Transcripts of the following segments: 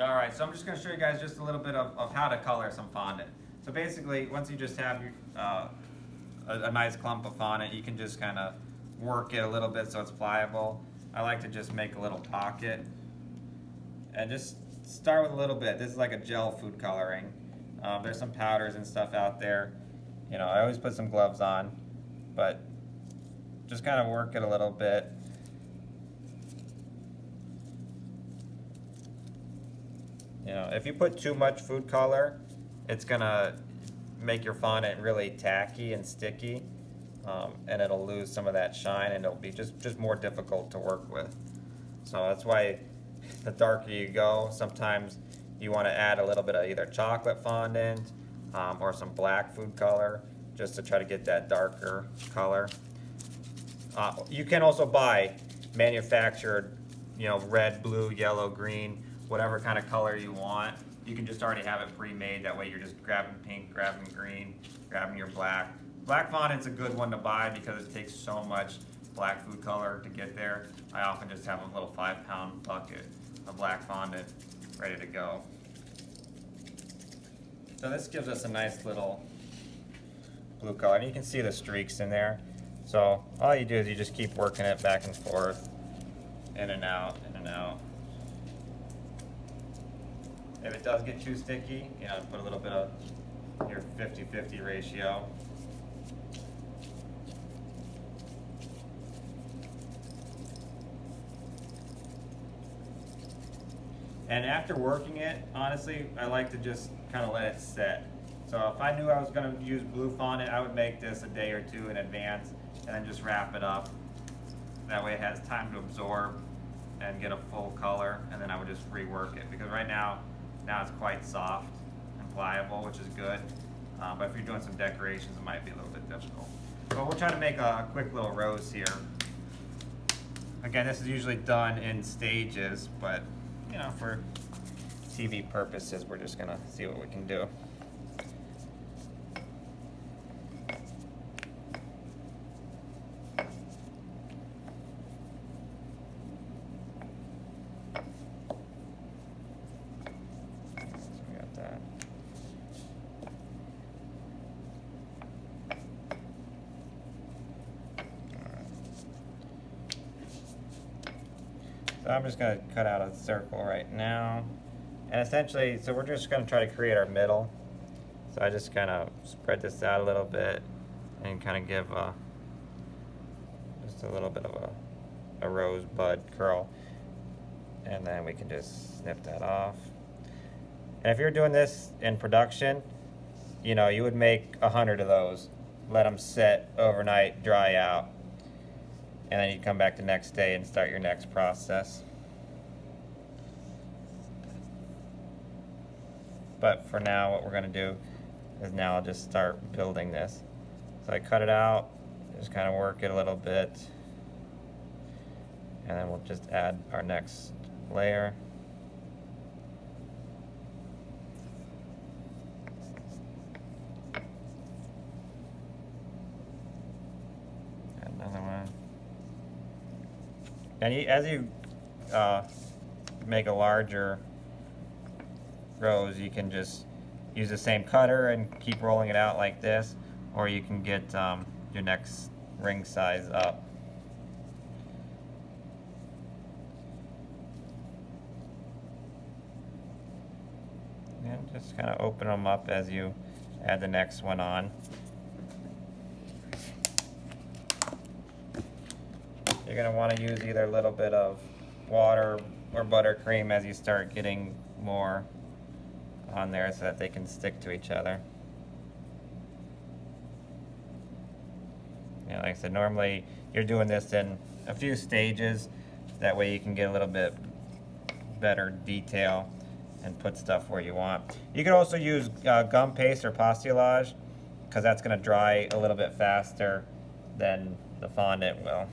All right, so I'm just going to show you guys just a little bit of how to color some fondant. So basically, once you just have your, a nice clump of fondant, you can just kind of work it a little bit so it's pliable. I like to just make a little pocket and just start with a little bit. This is like a gel food coloring. There's some powders and stuff out there. You know, I always put some gloves on, but just kind of work it a little bit. You know, if you put too much food color, it's gonna make your fondant really tacky and sticky, and it'll lose some of that shine, and it'll be just more difficult to work with. So that's why the darker you go, sometimes you want to add a little bit of either chocolate fondant or some black food color, just to try to get that darker color. You can also buy manufactured, you know, red, blue, yellow, green, whatever kind of color you want. You can just already have it pre-made. That way you're just grabbing pink, grabbing green, grabbing your black. Black fondant's a good one to buy because it takes so much black food color to get there. I often just have a little 5-pound bucket of black fondant ready to go. So this gives us a nice little blue color, and you can see the streaks in there. So all you do is you just keep working it back and forth, in and out, in and out. If it does get too sticky, you know, put a little bit of your 50-50 ratio. And after working it, honestly, I like to just kind of let it set. So if I knew I was going to use blue fondant, I would make this a day or two in advance and then just wrap it up. That way it has time to absorb and get a full color, and then I would just rework it. Because right now it's quite soft and pliable, which is good. But if you're doing some decorations, it might be a little bit difficult. But we'll try to make a quick little rose here. Again, this is usually done in stages, but you know, for TV purposes, we're just gonna see what we can do. So we got that. So I'm just going to cut out a circle right now, and essentially, so we're just going to try to create our middle. So I just kind of spread this out a little bit and kind of give just a little bit of a rosebud curl, and then we can just snip that off. And if you're doing this in production, you know, you would make 100 of those, let them sit overnight, dry out, and then you come back the next day and start your next process. But for now, what we're going to do is now I'll just start building this. So I cut it out, just kind of work it a little bit, and then we'll just add our next layer. Add another one. And as you make a larger rose, you can just use the same cutter and keep rolling it out like this, or you can get your next ring size up. And just kind of open them up as you add the next one on. You're going to want to use either a little bit of water or buttercream as you start getting more on there so that they can stick to each other. You know, like I said, normally you're doing this in a few stages. That way you can get a little bit better detail and put stuff where you want. You can also use gum paste or pastillage, because that's going to dry a little bit faster than the fondant will.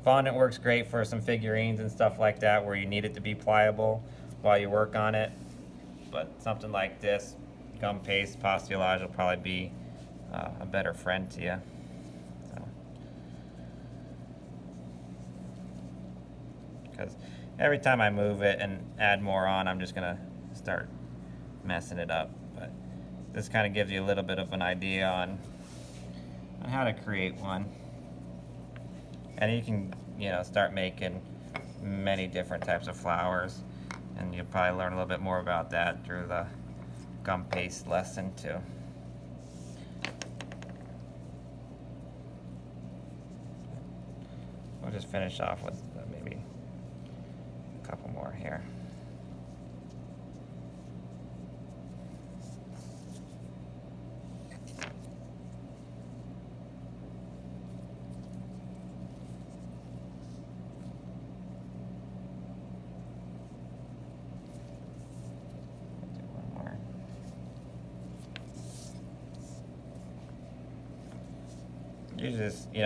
Fondant works great for some figurines and stuff like that where you need it to be pliable while you work on it. But something like this, gum paste, pastillage will probably be a better friend to you. Because every time I move it and add more on, I'm just gonna start messing it up. But this kind of gives you a little bit of an idea on how to create one. And you can, start making many different types of flowers. And you'll probably learn a little bit more about that through the gum paste lesson too. We'll just finish off with maybe a couple more here. You just, you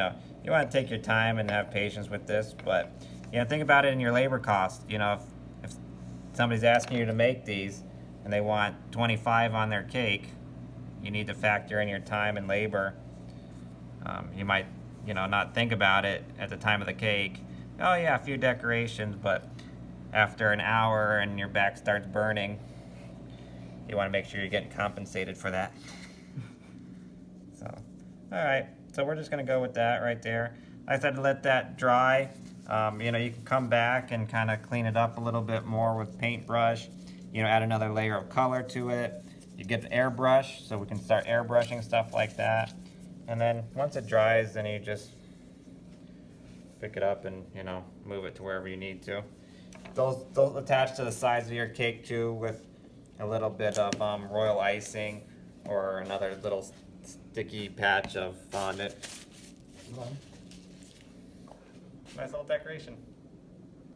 want to take your time and have patience with this, but, think about it in your labor cost. If somebody's asking you to make these and they want 25 on their cake, you need to factor in your time and labor. You might, not think about it at the time of the cake. Oh yeah, a few decorations, but after an hour and your back starts burning, you want to make sure you're getting compensated for that. So, all right. So we're just going to go with that right there. I said to let that dry. You can come back and kind of clean it up a little bit more with paintbrush. Add another layer of color to it. You get the airbrush, so we can start airbrushing stuff like that. And then once it dries, then you just pick it up and, move it to wherever you need to. Those attach to the sides of your cake too with a little bit of royal icing or another little sticky patch of fondant. Nice little decoration.